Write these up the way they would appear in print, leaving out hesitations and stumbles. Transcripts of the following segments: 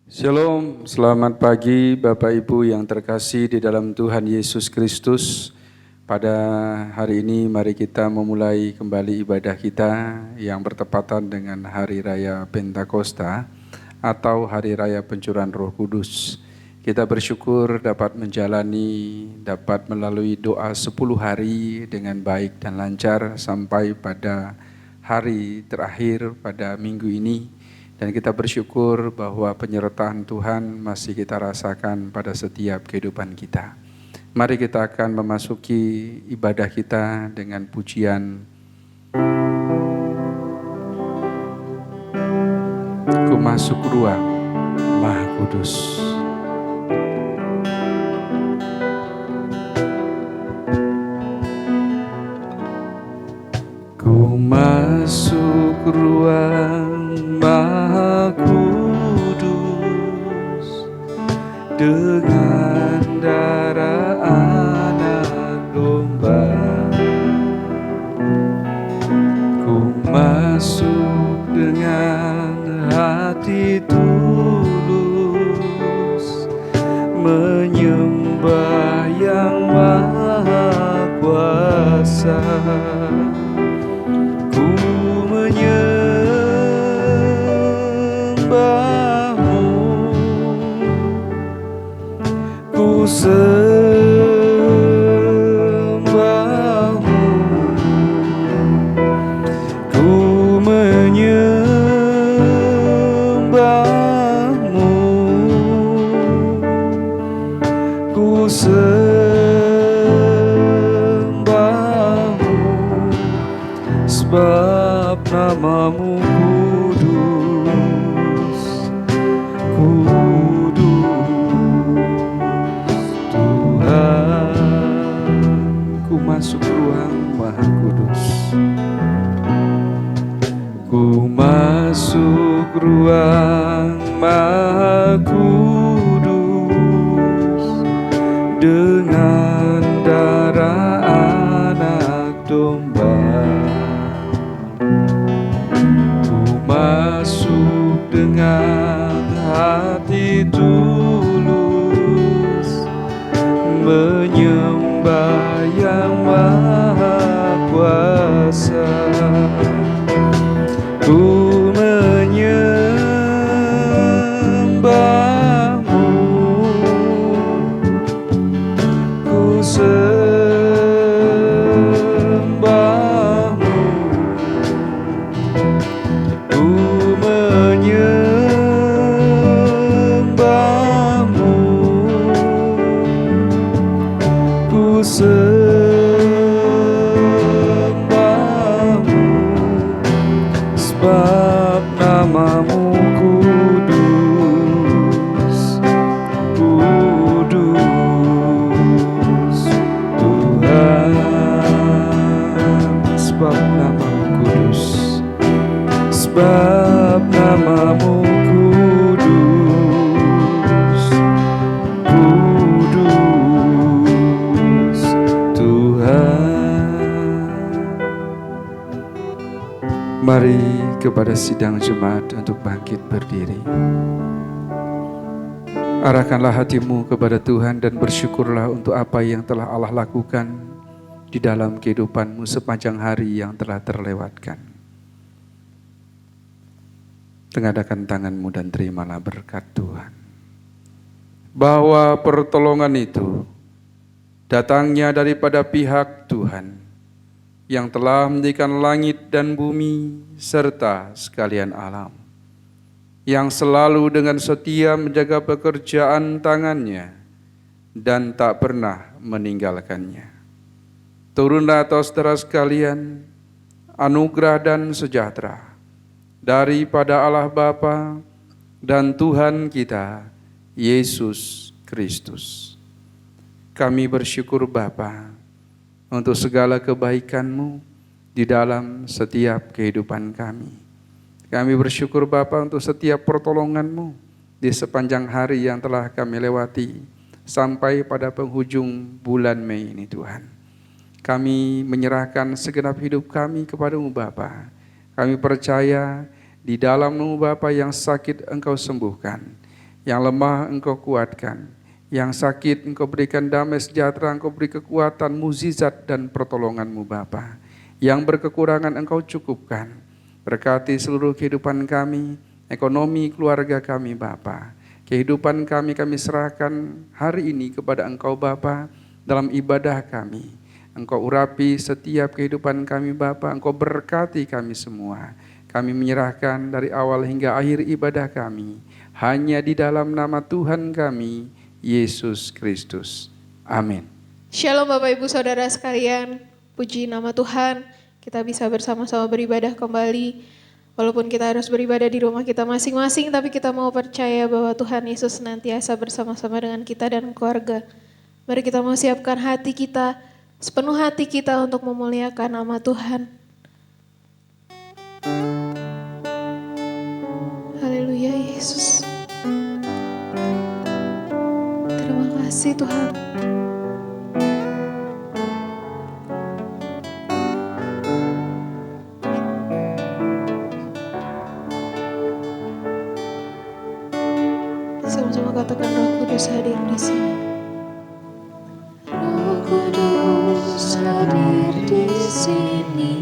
Shalom, selamat pagi Bapak Ibu yang terkasih di dalam Tuhan Yesus Kristus. Pada hari ini mari kita memulai kembali ibadah kita yang bertepatan dengan Hari Raya Pentakosta atau Hari Raya Pencurahan Roh Kudus. Kita bersyukur dapat dapat melalui doa 10 hari dengan baik dan lancar sampai pada hari terakhir pada minggu ini. Dan kita bersyukur bahwa penyertaan Tuhan masih kita rasakan pada setiap kehidupan kita. Mari kita akan memasuki ibadah kita dengan pujian Ku masuk ruang Maha Kudus. Ku masuk ruang Maha Kudus dengan darah anak domba. Ku masuk dengan hati tulus menyembah yang Maha Kuasa. Sembahmu, ku menyembahmu, ku sembahmu, sebab namamu kudus, masuk ruang Maha Kudus. Ku masuk ruang Maha Kudus dengan darah anak domba. Ku masuk dengan hati tulus menyembah yang Maha Kuasa. Ku menyembahmu, ku sembahmu, ku menyembahmu, ku sebab namamu kudus, kudus Tuhan. Sebab namamu kudus, sebab namamu kudus, kudus Tuhan. Mari kepada sidang jemaat untuk bangkit berdiri. Arahkanlah hatimu kepada Tuhan dan bersyukurlah untuk apa yang telah Allah lakukan di dalam kehidupanmu sepanjang hari yang telah terlewatkan. Tengadakan tanganmu dan terimalah berkat Tuhan. Bahwa pertolongan itu datangnya daripada pihak Tuhan yang telah menjadikan langit dan bumi serta sekalian alam, yang selalu dengan setia menjaga pekerjaan tangannya dan tak pernah meninggalkannya. Turunlah atas saudara sekalian anugerah dan sejahtera daripada Allah Bapa dan Tuhan kita Yesus Kristus. Kami bersyukur Bapa untuk segala kebaikan-Mu di dalam setiap kehidupan kami. Kami bersyukur Bapa untuk setiap pertolongan-Mu di sepanjang hari yang telah kami lewati sampai pada penghujung bulan Mei ini Tuhan. Kami menyerahkan segenap hidup kami kepada-Mu Bapa. Kami percaya di dalam-Mu Bapa yang sakit Engkau sembuhkan, Yang lemah Engkau kuatkan, yang sakit Engkau berikan damai sejahtera, Engkau beri kekuatan, mukjizat dan pertolongan-Mu Bapa. Yang berkekurangan Engkau cukupkan. Berkati seluruh kehidupan kami, ekonomi keluarga kami Bapa. Kehidupan kami serahkan hari ini kepada Engkau Bapa dalam ibadah kami. Engkau urapi setiap kehidupan kami Bapa, Engkau berkati kami semua. Kami menyerahkan dari awal hingga akhir ibadah kami hanya di dalam nama Tuhan kami, Yesus Kristus. Amin. Shalom Bapak Ibu Saudara sekalian, puji nama Tuhan, kita bisa bersama-sama beribadah kembali. Walaupun kita harus beribadah di rumah kita masing-masing, tapi kita mau percaya bahwa Tuhan Yesus senantiasa bersama-sama dengan kita dan keluarga. Mari kita mau siapkan hati kita, sepenuh hati kita untuk memuliakan nama Tuhan. Haleluya Yesus. Terima kasih Tuhan. Sama-sama katakan Roh Kudus hadir di sini. Roh Kudus hadir di sini.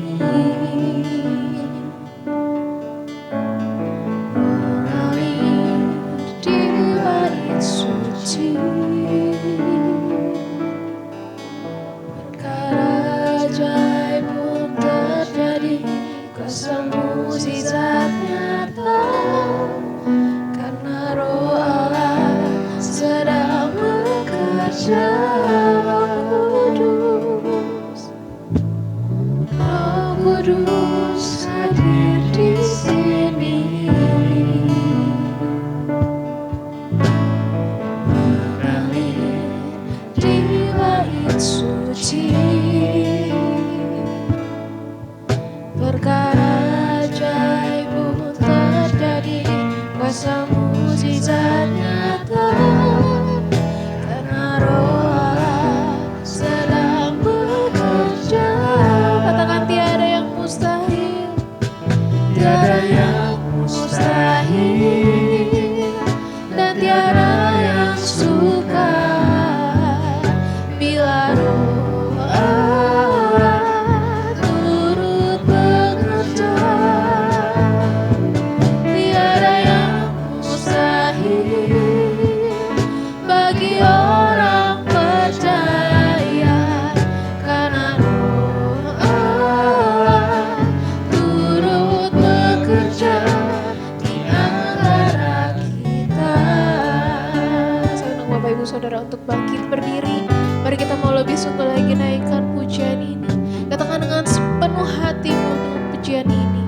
Saudara untuk bangkit berdiri, mari kita mau lebih sungguh lagi naikkan pujian ini. Katakan dengan sepenuh hatimu dengan pujian ini.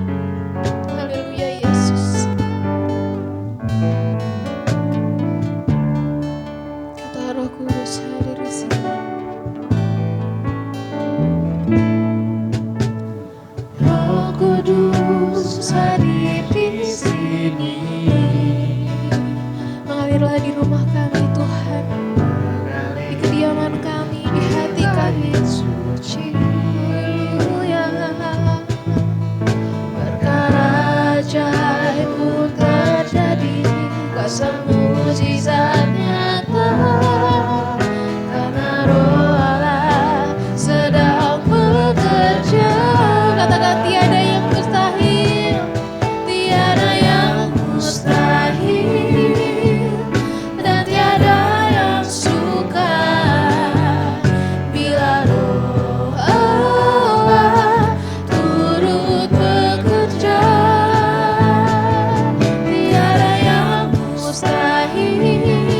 Haleluya Yesus. Kata Roh Kudus hadir di sini. Roh Kudus hadir di sini. Mengalirlah di rumah kami Tuhan, di kediaman kami, di hati kami suci. Haleluya. Perkara ajaib pun terjadi, kuasa mukjizat nyata, karena Roh Allah sedang bekerja. Katakan tiada yang mustahil, tiada yang mustahil. Tiada yang mustahil.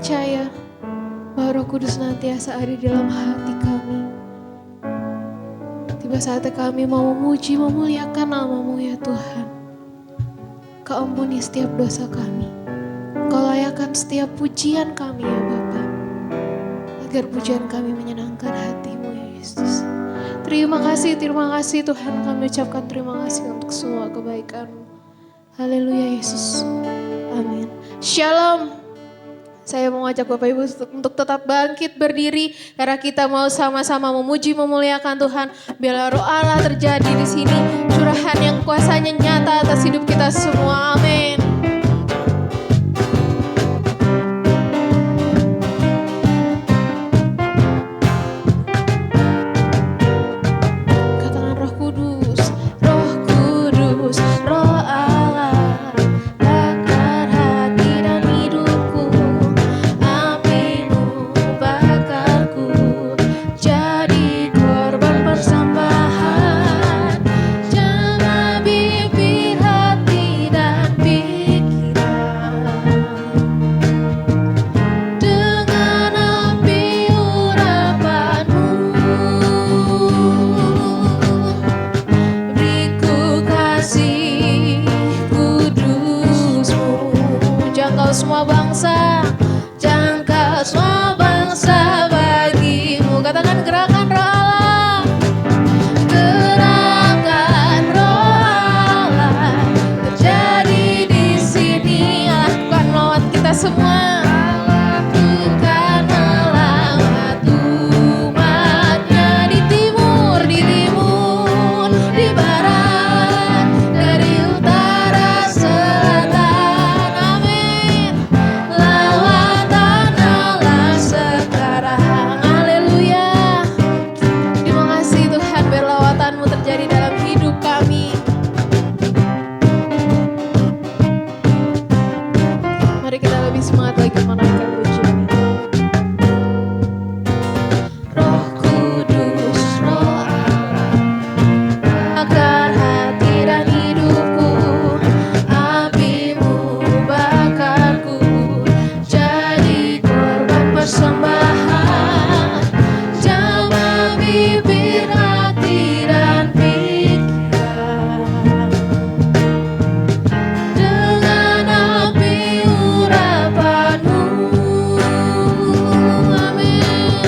percaya bahwa Roh Kudus senantiasa ada di dalam hati kami. Tiba saatnya kami mau memuji, memuliakan nama-Mu ya Tuhan. Kau ampuni setiap dosa kami. Kau layakkan setiap pujian kami ya Bapa. Agar pujian kami menyenangkan hati-Mu ya Yesus. Terima kasih Tuhan, kami ucapkan terima kasih untuk semua kebaikan-Mu. Haleluya Yesus. Amin. Shalom. Saya mau ajak Bapak Ibu untuk tetap bangkit berdiri karena kita mau sama-sama memuji memuliakan Tuhan. Biarlah Roh Allah terjadi di sini, curahan yang kuasanya nyata atas hidup kita semua. Amin. Katakan Roh Kudus, Roh Kudus, Roh Allah. Semua bangsa, jangkau semua bangsa bagimu. Katakan gerakan Roh Allah, gerakan Roh Allah terjadi di sini. Lakukan melawat kita semua. Lakukan melawat umatnya di timur, di barat, dari utara, selatan. Terjadi dalam hidup kami. Mari kita lebih semangat lagi menaikkan pujian. Roh Kudus, Roh Allah, bakar hati dan hidupku. Api-Mu bakarku, jadi korban persembahan. Jamah bibir hati dan dengan api urapan-Mu. Amin.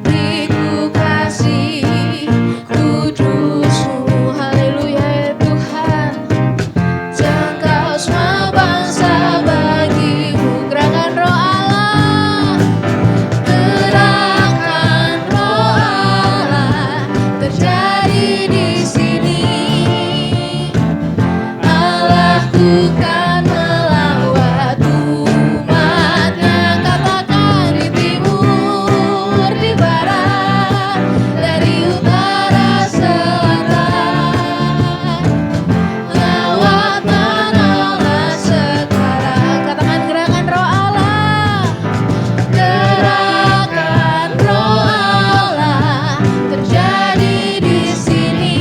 Beriku kasih kudus-Mu. Haleluya ya Tuhan. Jangkau semua bangsa bagi-Mu. Gerakan Roh Allah, gerakan Roh Allah terjadi di sini. Allahku kan melawat umatnya. Katakan di timur, di barat, dari utara, selatan. Lawatan Allah sekarang. Katakan gerakan Roh Allah, gerakan Roh Allah terjadi di sini.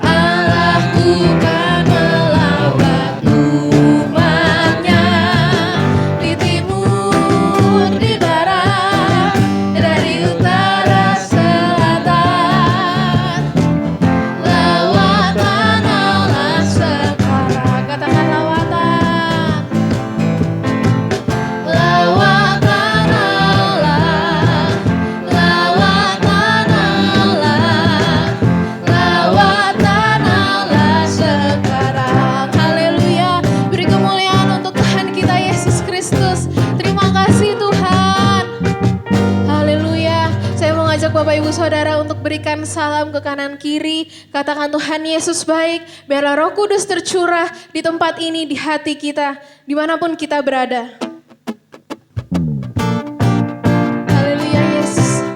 Allahku kan melawat umatnya di timur, di barat, dari utara, selatan. Lawatan Allah sekarang. Katakan lawatan. Lawatan Allah, lawatan Allah, lawatan Allah sekarang. Haleluya. Beri kemuliaan untuk Tuhan kita Yesus Kristus. Terima kasih Tuhan. Haleluya. Saya mau ngajak Bapak Ibu Saudara untuk berikan salam ke kanan kiri. Katakan Tuhan Yesus baik. Biarlah Roh Kudus tercurah di tempat ini, di hati kita, dimanapun kita berada. Haleluya Yesus. Amin.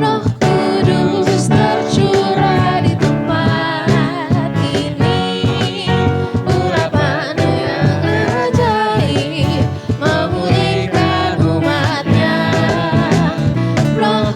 Roh Kudus tercurah di tempat ini. Urapan-Mu yang ajaib memulihkan umatnya. Roh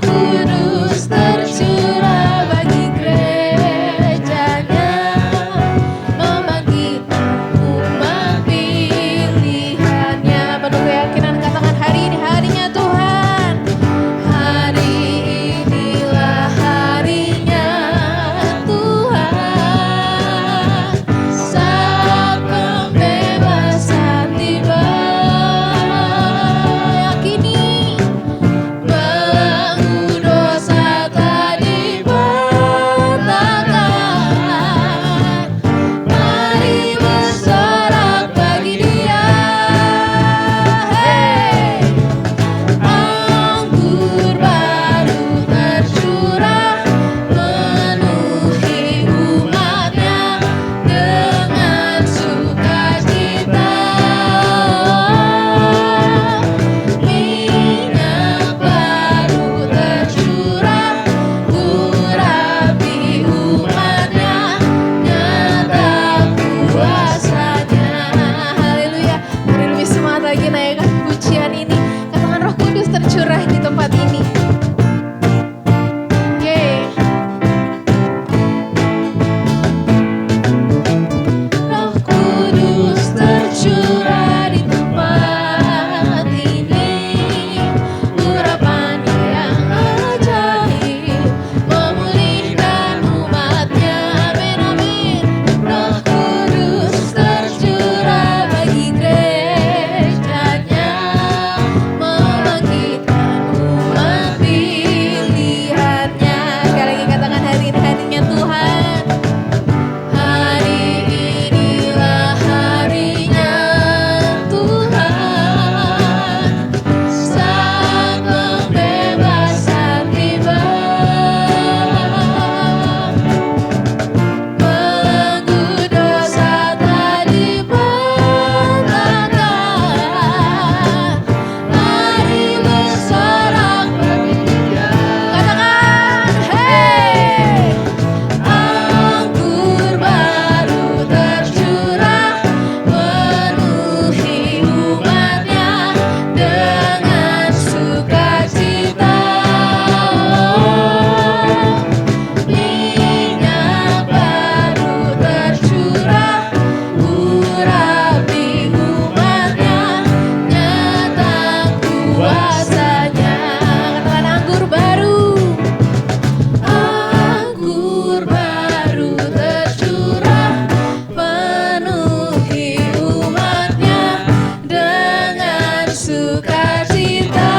sukacita.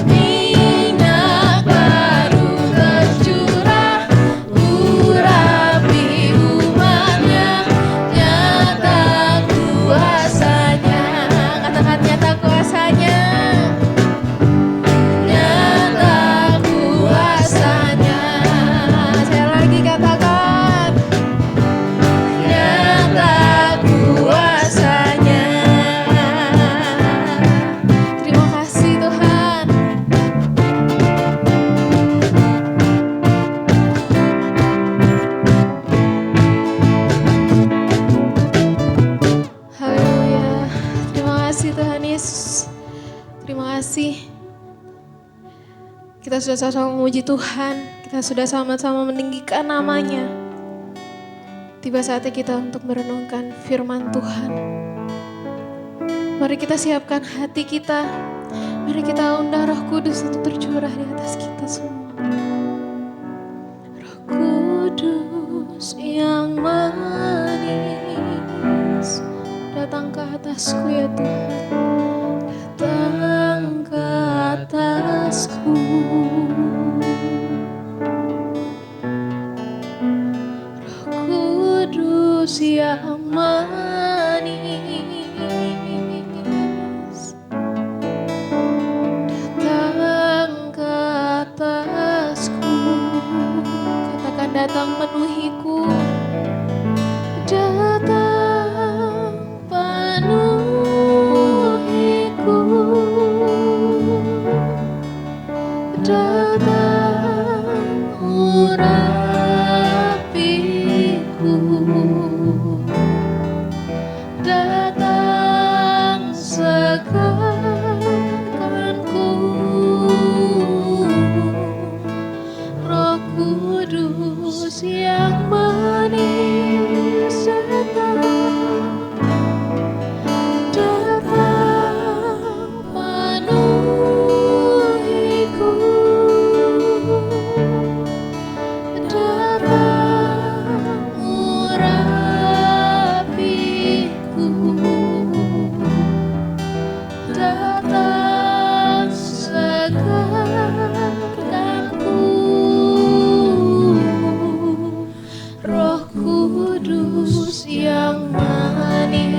Minyak baru tercurah, urapi umatnya, nyata kuasanya. Katakan nyata kuasanya. Nyata kuasanya. Saya lagi katakan nyata kuasanya. Terima kasih Tuhan. Haleluya. Terima kasih Tuhan Yesus. Terima kasih. Kita sudah sama-sama memuji Tuhan. Kita sudah sama-sama meninggikan namanya. Tiba saatnya kita untuk merenungkan firman Tuhan. Mari kita siapkan hati kita. Mari kita undang Roh Kudus untuk tercurah di atas kita semua. Roh Kudus yang manis, datang ke atasku ya Tuhan. Datang ke atasku. Roh Kudus yang manis, datang ke atasku. Katakan datang penuhiku. Datang penuhiku. Datang urapiku. Datang segarkanku. Roh Kudus yang manis, datang penuhiku. Datang urapiku. Datang segarkanku. Roh Kudus yang manis,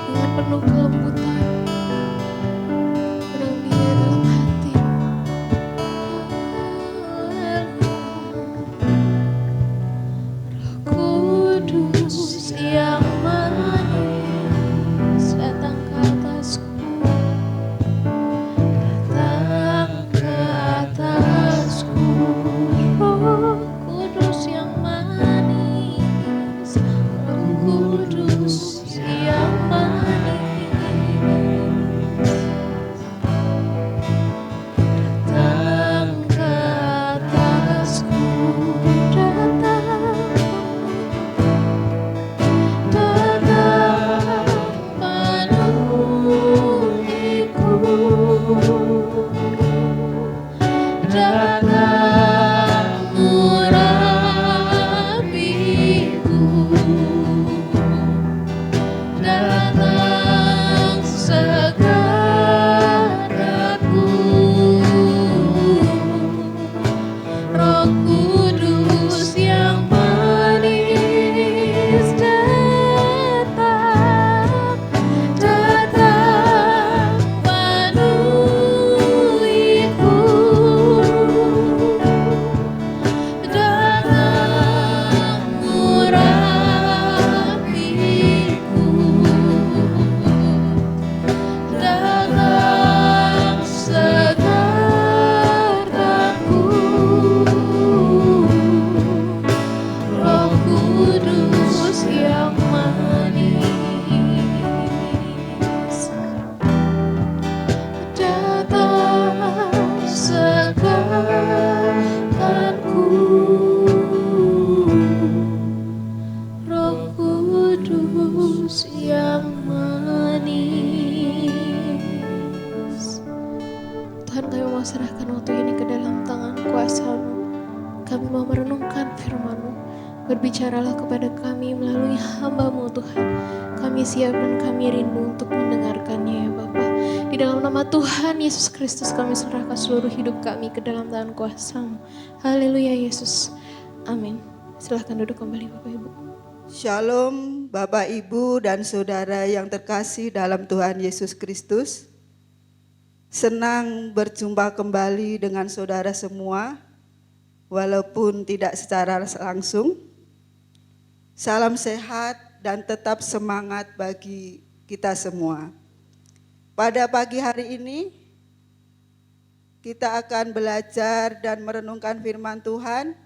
dengan penuh kelembutan, pedang dia dalam hati. Roh Kudus yang manis, datang ke atasku. Datang ke atasku. Roh Kudus yang manis, Roh Kudus yang manis, datang ke atasku. Datang penuhiku. Datang urapiku. Datang segarkanku. Roh Kudus yang manis, datang. Datang penuhiku. Datang urapiku. Datang segarkanku. Roh Kudus yang manis, datang segarkanku. Roh Kudus yang manis. Tuhan, kami mau serahkan waktu ini ke dalam tangan kuasa-Mu. Kami mau merenungkan firman-Mu. Berbicaralah kepada kami melalui hamba-Mu Tuhan. Kami siap dan kami rindu untuk mendengarkannya ya Bapa. Di dalam nama Tuhan Yesus Kristus kami serahkan seluruh hidup kami ke dalam tangan kuasa-Mu. Haleluya Yesus. Amin. Silahkan duduk kembali Bapak Ibu. Shalom Bapak Ibu dan Saudara yang terkasih dalam Tuhan Yesus Kristus. Senang berjumpa kembali dengan saudara semua, walaupun tidak secara langsung. Salam sehat dan tetap semangat bagi kita semua. Pada pagi hari ini, kita akan belajar dan merenungkan firman Tuhan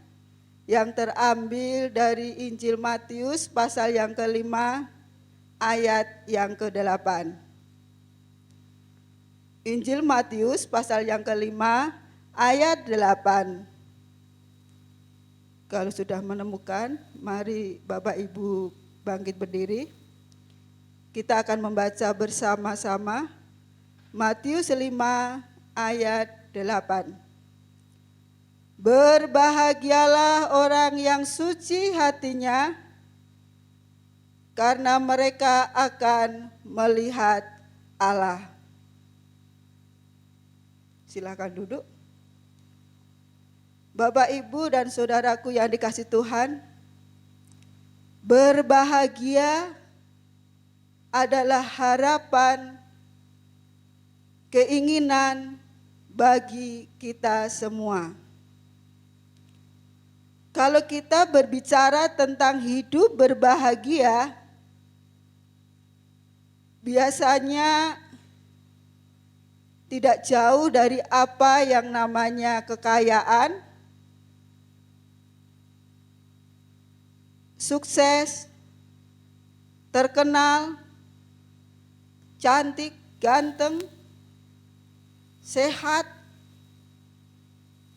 yang terambil dari Injil Matius pasal yang ke-5 ayat yang ke-8. Injil Matius pasal yang ke-5 ayat 8. Kalau sudah menemukan, mari Bapak Ibu bangkit berdiri. Kita akan membaca bersama-sama Matius 5 ayat 8. Berbahagialah orang yang suci hatinya, karena mereka akan melihat Allah. Silakan duduk. Bapak, Ibu, dan saudaraku yang dikasihi Tuhan, berbahagia adalah harapan, keinginan bagi kita semua. Kalau kita berbicara tentang hidup berbahagia, biasanya tidak jauh dari apa yang namanya kekayaan, sukses, terkenal, cantik, ganteng, sehat,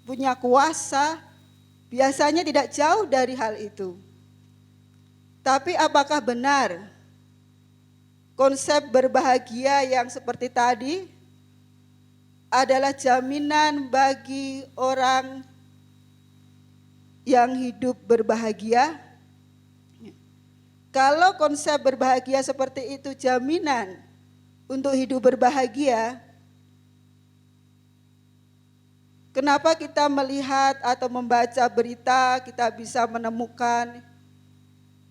punya kuasa, biasanya tidak jauh dari hal itu. Tapi apakah benar konsep berbahagia yang seperti tadi adalah jaminan bagi orang yang hidup berbahagia? Kalau konsep berbahagia seperti itu jaminan untuk hidup berbahagia, kenapa kita melihat atau membaca berita kita bisa menemukan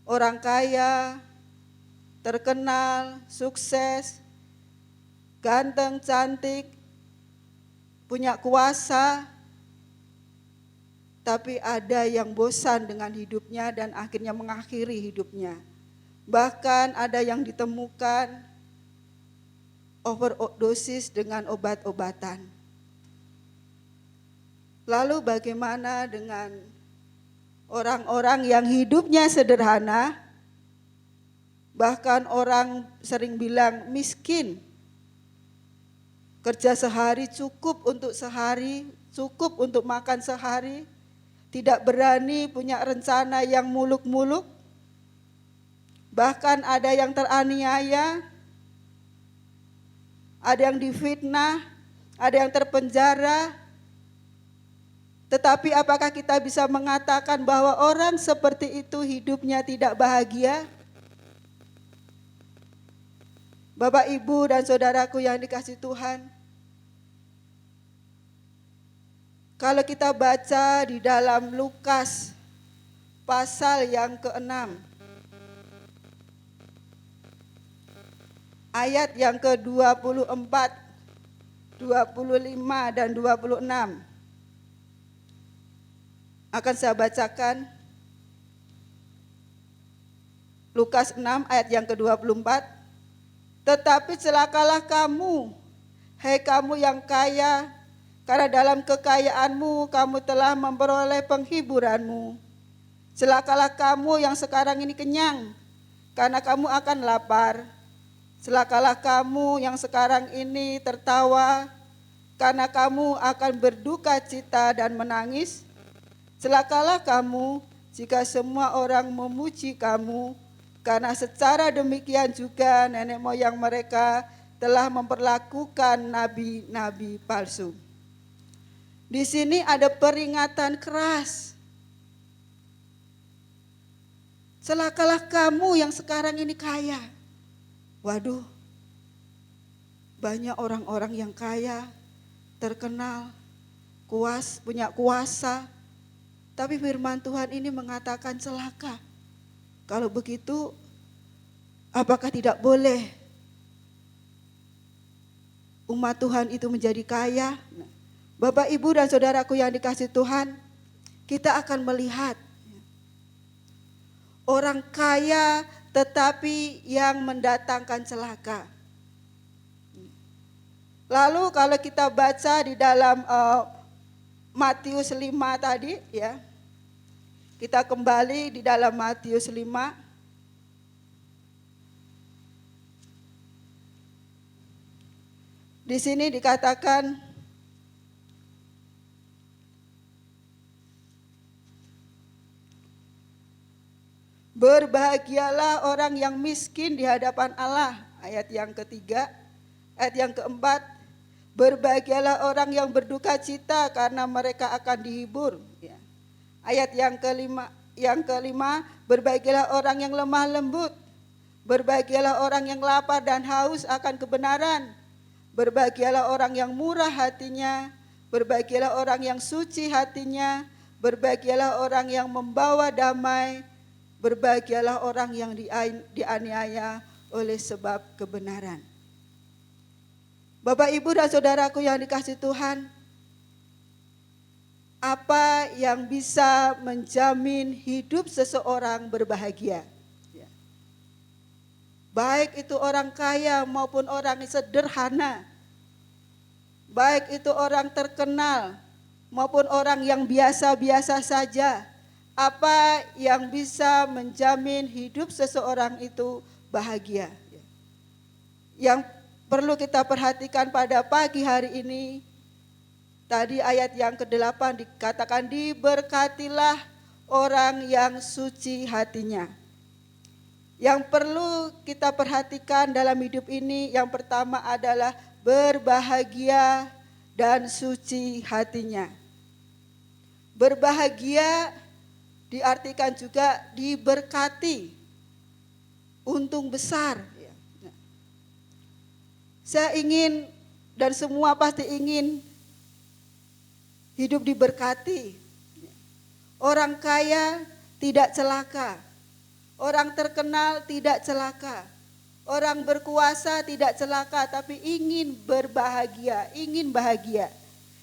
orang kaya, terkenal, sukses, ganteng, cantik, punya kuasa, tapi ada yang bosan dengan hidupnya dan akhirnya mengakhiri hidupnya. Bahkan ada yang ditemukan overdosis dengan obat-obatan. Lalu bagaimana dengan orang-orang yang hidupnya sederhana, bahkan orang sering bilang miskin, kerja sehari cukup untuk sehari, cukup untuk makan sehari, tidak berani punya rencana yang muluk-muluk, bahkan ada yang teraniaya, ada yang difitnah, ada yang terpenjara. Tetapi apakah kita bisa mengatakan bahwa orang seperti itu hidupnya tidak bahagia? Bapak, Ibu, dan saudaraku yang dikasihi Tuhan, kalau kita baca di dalam Lukas pasal yang ke-6, ayat yang ke-24, 25, dan 26. Akan saya bacakan Lukas 6 ayat yang ke-24. Tetapi celakalah kamu, hai kamu yang kaya, karena dalam kekayaanmu kamu telah memperoleh penghiburanmu. Celakalah kamu yang sekarang ini kenyang, karena kamu akan lapar. Celakalah kamu yang sekarang ini tertawa, karena kamu akan berduka cita dan menangis. Celakalah kamu jika semua orang memuji kamu, karena secara demikian juga nenek moyang mereka telah memperlakukan nabi-nabi palsu. Di sini ada peringatan keras celakalah kamu yang sekarang ini kaya. Waduh, banyak orang-orang yang kaya, terkenal, punya kuasa. Tapi firman Tuhan ini mengatakan celaka. Kalau begitu, apakah tidak boleh umat Tuhan itu menjadi kaya? Bapak, Ibu, dan saudaraku yang dikasihi Tuhan, kita akan melihat orang kaya tetapi yang mendatangkan celaka. Lalu kalau kita baca di dalam Matius 5 tadi ya. Kita kembali di dalam Matius 5. Di sini dikatakan berbahagialah orang yang miskin di hadapan Allah, ayat yang ketiga. Ayat yang keempat, berbahagialah orang yang berduka cita karena mereka akan dihibur. Ya. Ayat yang kelima, berbahagialah orang yang lemah lembut. Berbahagialah orang yang lapar dan haus akan kebenaran. Berbahagialah orang yang murah hatinya. Berbahagialah orang yang suci hatinya. Berbahagialah orang yang membawa damai. Berbahagialah orang yang dianiaya oleh sebab kebenaran. Bapak, Ibu, dan saudaraku yang dikasihi Tuhan, apa yang bisa menjamin hidup seseorang berbahagia? Ya. Baik itu orang kaya maupun orang sederhana, baik itu orang terkenal maupun orang yang biasa-biasa saja, apa yang bisa menjamin hidup seseorang itu bahagia? Yang perlu kita perhatikan pada pagi hari ini, tadi ayat yang ke-8 dikatakan diberkatilah orang yang suci hatinya. Yang perlu kita perhatikan dalam hidup ini, yang pertama adalah berbahagia dan suci hatinya. Berbahagia diartikan juga diberkati, untung besar. Saya ingin dan semua pasti ingin hidup diberkati. Orang kaya tidak celaka, orang terkenal tidak celaka, orang berkuasa tidak celaka, tapi ingin berbahagia, ingin bahagia.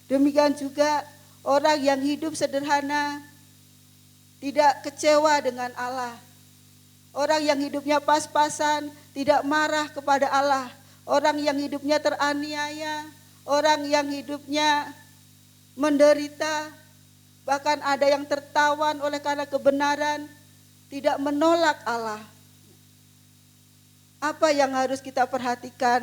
Demikian juga orang yang hidup sederhana, tidak kecewa dengan Allah. Orang yang hidupnya pas-pasan, tidak marah kepada Allah. Orang yang hidupnya teraniaya, orang yang hidupnya menderita, bahkan ada yang tertawan oleh karena kebenaran, tidak menolak Allah. Apa yang harus kita perhatikan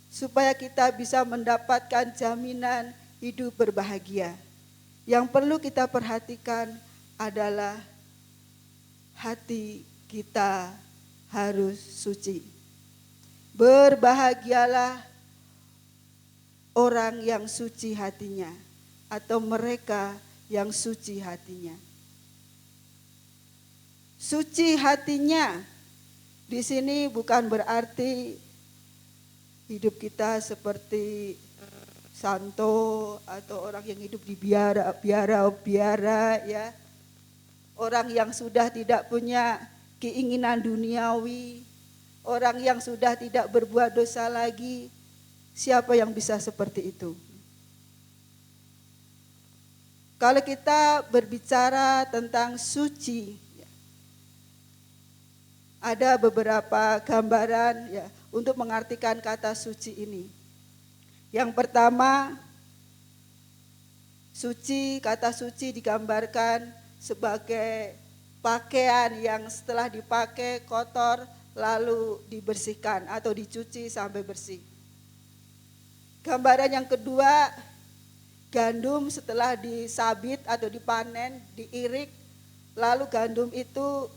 supaya kita bisa mendapatkan jaminan hidup berbahagia? Yang perlu kita perhatikan adalah hati kita harus suci. Berbahagialah orang yang suci hatinya, atau mereka yang suci hatinya. Suci hatinya di sini bukan berarti hidup kita seperti santo atau orang yang hidup di biara ya. Orang yang sudah tidak punya keinginan duniawi, orang yang sudah tidak berbuat dosa lagi. Siapa yang bisa seperti itu? Kalau kita berbicara tentang suci, ada beberapa gambaran ya untuk mengartikan kata suci ini. Yang pertama, suci, kata suci digambarkan sebagai pakaian yang setelah dipakai kotor lalu dibersihkan atau dicuci sampai bersih. Gambaran yang kedua, gandum setelah disabit atau dipanen, diirik, lalu gandum itu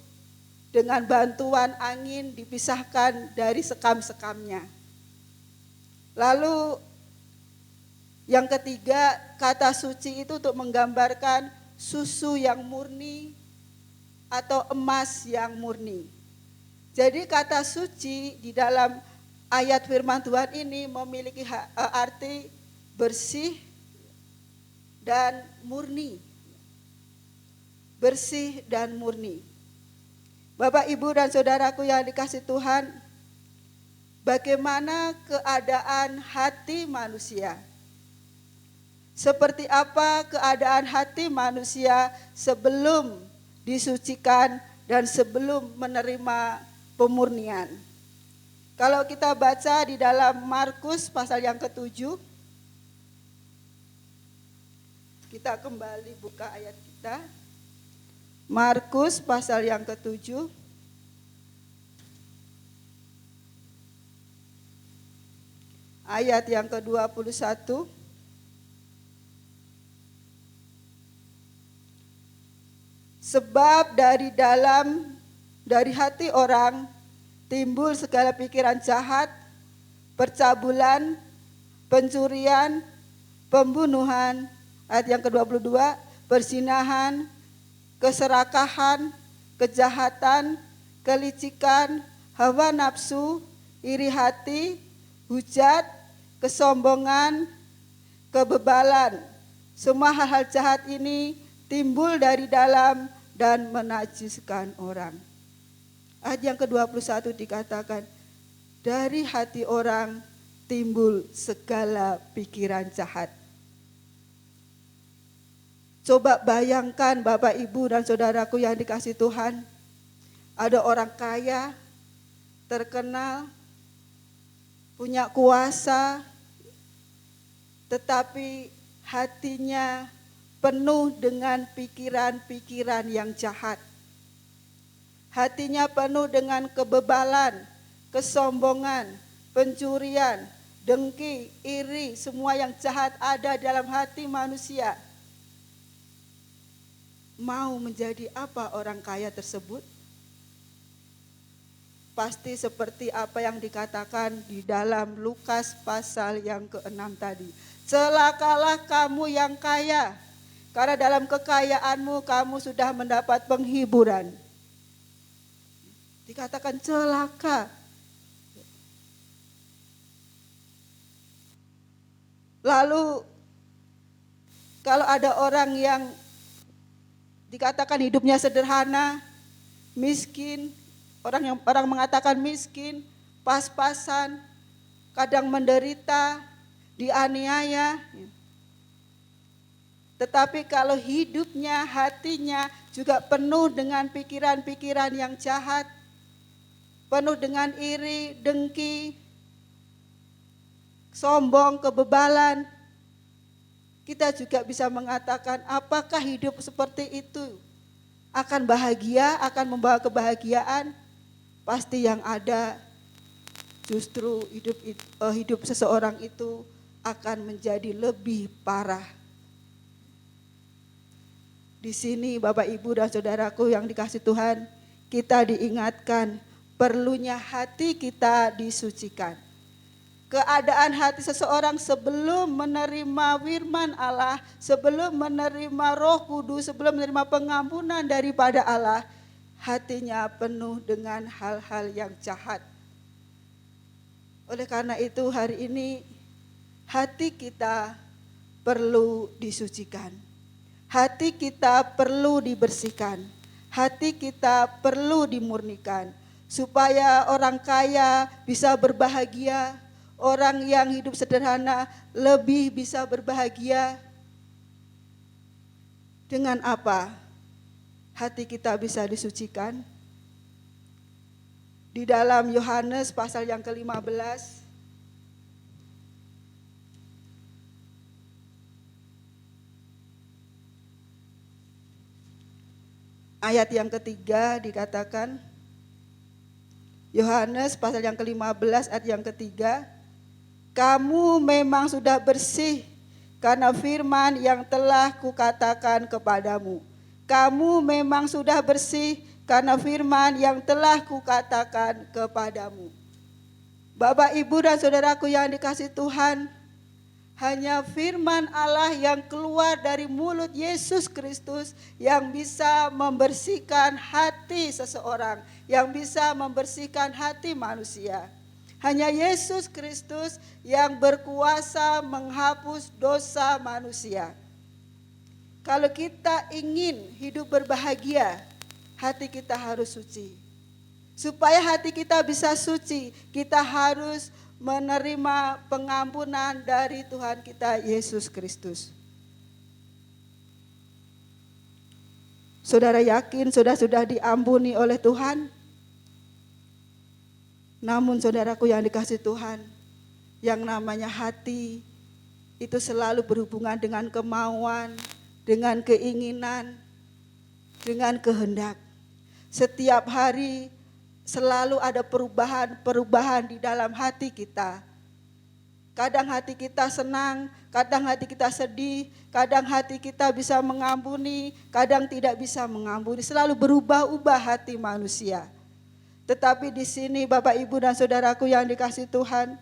dengan bantuan angin dipisahkan dari sekam-sekamnya. Lalu yang ketiga, kata suci itu untuk menggambarkan susu yang murni, atau emas yang murni. Jadi kata suci di dalam ayat firman Tuhan ini memiliki arti bersih dan murni. Bersih dan murni. Bapak, Ibu, dan saudaraku yang dikasihi Tuhan, bagaimana keadaan hati manusia? Seperti apa keadaan hati manusia sebelum disucikan dan sebelum menerima pemurnian? Kalau kita baca di dalam Markus pasal yang ke-7, kita kembali buka ayat kita. Markus pasal yang ke-7. Ayat yang ke-21. Sebab dari hati orang timbul segala pikiran jahat, percabulan, pencurian, pembunuhan, ayat yang ke-22, perzinahan, keserakahan, kejahatan, kelicikan, hawa nafsu, iri hati, hujat, kesombongan, kebebalan. Semua hal-hal jahat ini timbul dari dalam dan menajiskan orang. Ayat yang ke-21 dikatakan, dari hati orang timbul segala pikiran jahat. Coba bayangkan Bapak, Ibu, dan saudaraku yang dikasihi Tuhan. Ada orang kaya, terkenal, punya kuasa, tetapi hatinya penuh dengan pikiran-pikiran yang jahat. Hatinya penuh dengan kebebalan, kesombongan, pencurian, dengki, iri, semua yang jahat ada dalam hati manusia. Mau menjadi apa orang kaya tersebut? Pasti seperti apa yang dikatakan di dalam Lukas pasal yang ke-6 tadi. Celakalah kamu yang kaya, karena dalam kekayaanmu kamu sudah mendapat penghiburan. Dikatakan celaka. Lalu kalau ada orang yang dikatakan hidupnya sederhana, miskin, orang mengatakan miskin, pas-pasan, kadang menderita, dianiaya. Tetapi kalau hidupnya, hatinya juga penuh dengan pikiran-pikiran yang jahat, penuh dengan iri, dengki, sombong, kebebalan, kita juga bisa mengatakan apakah hidup seperti itu akan bahagia, akan membawa kebahagiaan? Pasti yang ada justru hidup seseorang itu akan menjadi lebih parah. Di sini Bapak, Ibu, dan saudaraku yang dikasihi Tuhan, kita diingatkan perlunya hati kita disucikan. Keadaan hati seseorang sebelum menerima firman Allah, sebelum menerima Roh Kudus, sebelum menerima pengampunan daripada Allah, hatinya penuh dengan hal-hal yang jahat. Oleh karena itu hari ini hati kita perlu disucikan. Hati kita perlu dibersihkan. Hati kita perlu dimurnikan. Supaya orang kaya bisa berbahagia, orang yang hidup sederhana lebih bisa berbahagia. Dengan apa hati kita bisa disucikan? Di dalam Yohanes pasal yang ke-15, ayat yang ketiga dikatakan, Yohanes pasal yang ke-15 ayat yang ketiga, kamu memang sudah bersih karena firman yang telah kukatakan kepadamu. Kamu memang sudah bersih karena firman yang telah kukatakan kepadamu. Bapak, Ibu, dan saudaraku yang dikasihi Tuhan, Hanya firman Allah yang keluar dari mulut Yesus Kristus yang bisa membersihkan hati seseorang, yang bisa membersihkan hati manusia. Hanya Yesus Kristus yang berkuasa menghapus dosa manusia. Kalau kita ingin hidup berbahagia, hati kita harus suci. Supaya hati kita bisa suci, kita harus menerima pengampunan dari Tuhan kita Yesus Kristus. Saudara yakin sudah diampuni oleh Tuhan? Namun saudaraku yang dikasihi Tuhan, yang namanya hati itu selalu berhubungan dengan kemauan, dengan keinginan, dengan kehendak. Setiap hari selalu ada perubahan-perubahan di dalam hati kita. Kadang hati kita senang, kadang hati kita sedih, kadang hati kita bisa mengampuni, kadang tidak bisa mengampuni. Selalu berubah-ubah hati manusia. Tetapi di sini Bapak Ibu dan Saudaraku yang dikasihi Tuhan,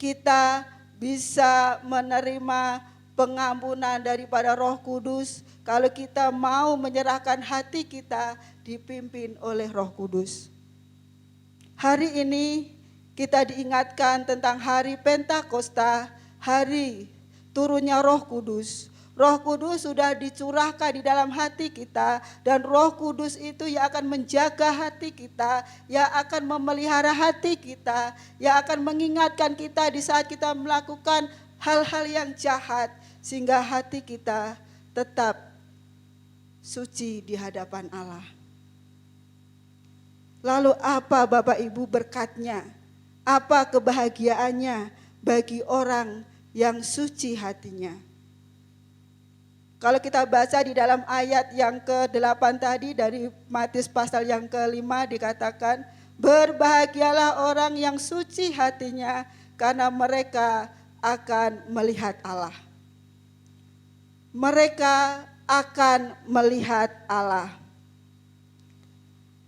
kita bisa menerima pengampunan daripada Roh Kudus kalau kita mau menyerahkan hati kita dipimpin oleh Roh Kudus. Hari ini kita diingatkan tentang hari Pentakosta, hari turunnya Roh Kudus. Roh Kudus sudah dicurahkan di dalam hati kita, dan Roh Kudus itu yang akan menjaga hati kita, yang akan memelihara hati kita, yang akan mengingatkan kita di saat kita melakukan hal-hal yang jahat, sehingga hati kita tetap suci di hadapan Allah. Lalu apa Bapak Ibu berkatnya? Apa kebahagiaannya bagi orang yang suci hatinya? Kalau kita baca di dalam ayat yang ke-8 tadi dari Matius pasal yang ke-5 dikatakan, berbahagialah orang yang suci hatinya karena mereka akan melihat Allah. Mereka akan melihat Allah.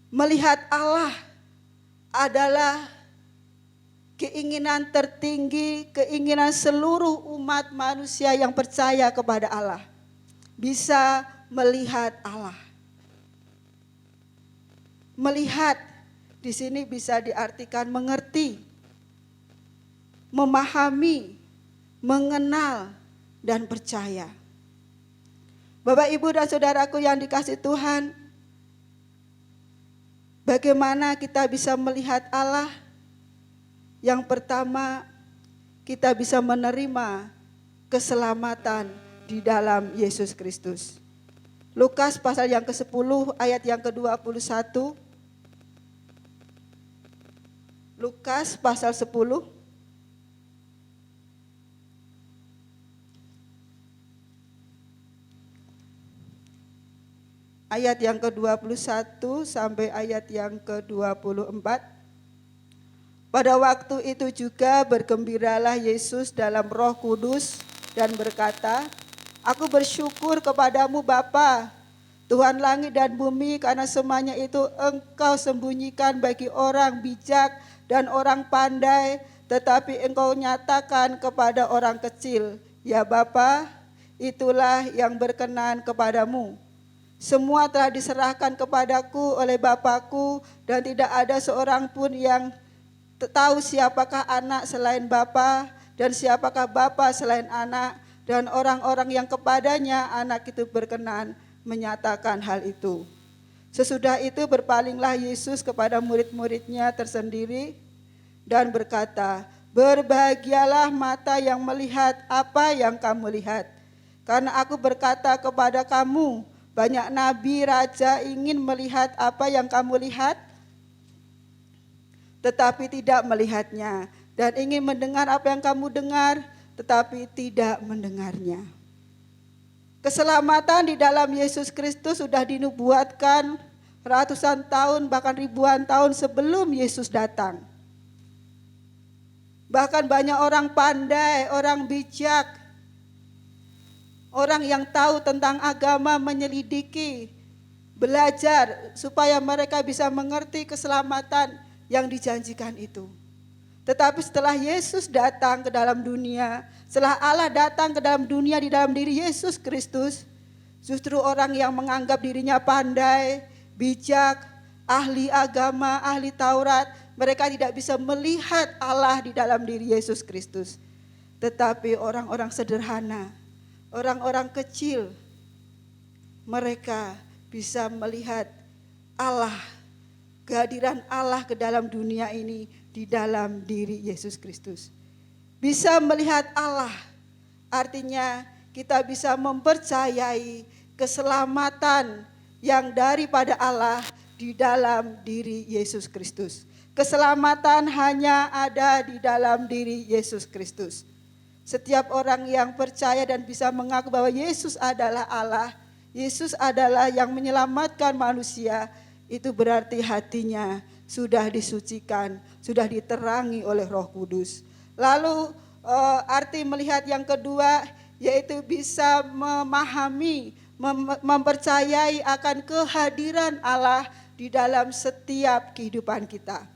Melihat Allah adalah keinginan tertinggi, keinginan seluruh umat manusia yang percaya kepada Allah. Bisa melihat Allah. Melihat di sini bisa diartikan mengerti, memahami, mengenal, dan percaya. Bapak, Ibu, dan Saudaraku yang dikasihi Tuhan, bagaimana kita bisa melihat Allah? Yang pertama, kita bisa menerima keselamatan di dalam Yesus Kristus. Lukas pasal yang ke-10 ayat yang ke-21. Lukas pasal 10 ayat yang ke-21 sampai ayat yang ke-24. Pada waktu itu juga bergembiralah Yesus dalam Roh Kudus dan berkata, Aku bersyukur kepadamu Bapa, Tuhan langit dan bumi, karena semuanya itu Engkau sembunyikan bagi orang bijak dan orang pandai, tetapi Engkau nyatakan kepada orang kecil. Ya Bapa, itulah yang berkenan kepadamu. Semua telah diserahkan kepadaku oleh Bapakku, dan tidak ada seorang pun yang tahu siapakah anak selain Bapa, dan siapakah Bapa selain anak, dan orang-orang yang kepadanya anak itu berkenan menyatakan hal itu. Sesudah itu berpalinglah Yesus kepada murid-muridnya tersendiri dan berkata, berbahagialah mata yang melihat apa yang kamu lihat. Karena aku berkata kepada kamu, banyak nabi raja ingin melihat apa yang kamu lihat, tetapi tidak melihatnya, dan ingin mendengar apa yang kamu dengar, tetapi tidak mendengarnya. Keselamatan di dalam Yesus Kristus sudah dinubuatkan ratusan tahun, bahkan ribuan tahun sebelum Yesus datang. Bahkan banyak orang pandai, orang bijak, orang yang tahu tentang agama menyelidiki, belajar supaya mereka bisa mengerti keselamatan yang dijanjikan itu. Tetapi setelah Yesus datang ke dalam dunia, setelah Allah datang ke dalam dunia di dalam diri Yesus Kristus, justru orang yang menganggap dirinya pandai, bijak, ahli agama, ahli Taurat, mereka tidak bisa melihat Allah di dalam diri Yesus Kristus. Tetapi orang-orang sederhana, orang-orang kecil, mereka bisa melihat Allah, kehadiran Allah ke dalam dunia ini di dalam diri Yesus Kristus. Bisa melihat Allah, artinya kita bisa mempercayai keselamatan yang daripada Allah di dalam diri Yesus Kristus. Keselamatan hanya ada di dalam diri Yesus Kristus. Setiap orang yang percaya dan bisa mengaku bahwa Yesus adalah Allah, Yesus adalah yang menyelamatkan manusia, itu berarti hatinya sudah disucikan, sudah diterangi oleh Roh Kudus. Lalu arti melihat yang kedua yaitu bisa memahami, mempercayai akan kehadiran Allah di dalam setiap kehidupan kita.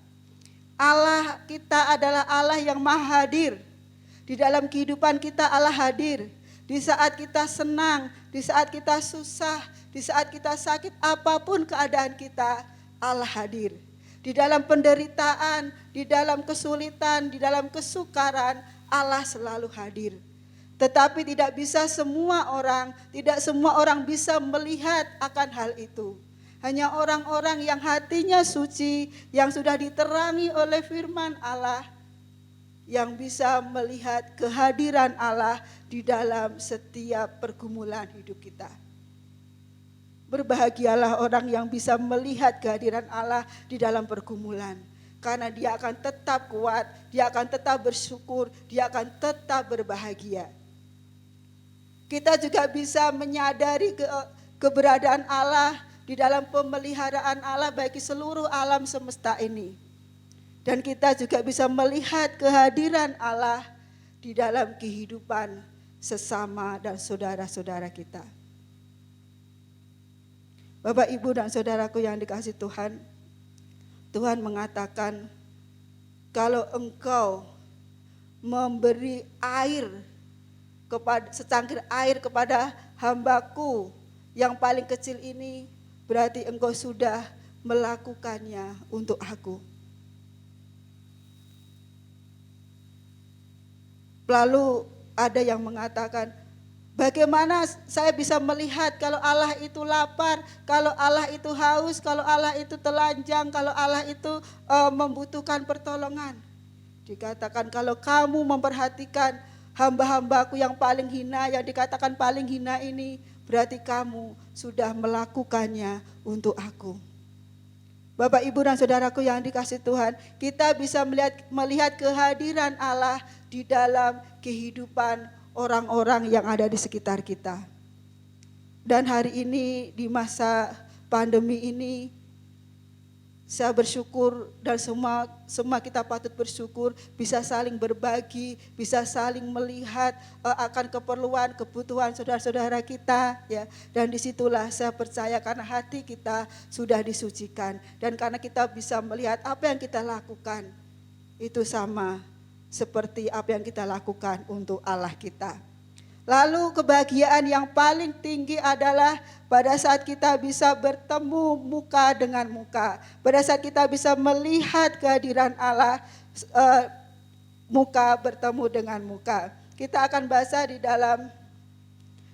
Allah kita adalah Allah yang maha hadir. Di dalam kehidupan kita Allah hadir. Di saat kita senang, di saat kita susah, di saat kita sakit, apapun keadaan kita, Allah hadir. Di dalam penderitaan, di dalam kesulitan, di dalam kesukaran, Allah selalu hadir. Tetapi tidak semua orang bisa melihat akan hal itu. Hanya orang-orang yang hatinya suci, yang sudah diterangi oleh firman Allah, yang bisa melihat kehadiran Allah di dalam setiap pergumulan hidup kita. Berbahagialah orang yang bisa melihat kehadiran Allah di dalam pergumulan. Karena dia akan tetap kuat, dia akan tetap bersyukur, dia akan tetap berbahagia. Kita juga bisa menyadari keberadaan Allah di dalam pemeliharaan Allah bagi seluruh alam semesta ini. Dan kita juga bisa melihat kehadiran Allah di dalam kehidupan sesama dan saudara-saudara kita. Bapak, Ibu, dan saudaraku yang dikasihi Tuhan, Tuhan mengatakan, kalau engkau memberi secangkir air kepada hambaku yang paling kecil ini, berarti engkau sudah melakukannya untuk aku. Lalu ada yang mengatakan, bagaimana saya bisa melihat kalau Allah itu lapar, kalau Allah itu haus, kalau Allah itu telanjang, kalau Allah itu membutuhkan pertolongan. Dikatakan kalau kamu memperhatikan hamba-hambaku yang paling hina, yang dikatakan paling hina ini, berarti kamu sudah melakukannya untuk aku. Bapak, Ibu, dan saudaraku yang dikasihi Tuhan, kita bisa melihat kehadiran Allah di dalam kehidupan orang-orang yang ada di sekitar kita. Dan hari ini di masa pandemi ini, saya bersyukur dan semua kita patut bersyukur bisa saling berbagi, bisa saling melihat akan keperluan, kebutuhan saudara-saudara kita, ya. Dan disitulah saya percaya karena hati kita sudah disucikan dan karena kita bisa melihat apa yang kita lakukan itu sama seperti apa yang kita lakukan untuk Allah kita. Lalu kebahagiaan yang paling tinggi adalah pada saat kita bisa bertemu muka dengan muka. Pada saat kita bisa melihat kehadiran Allah muka bertemu dengan muka. Kita akan baca di dalam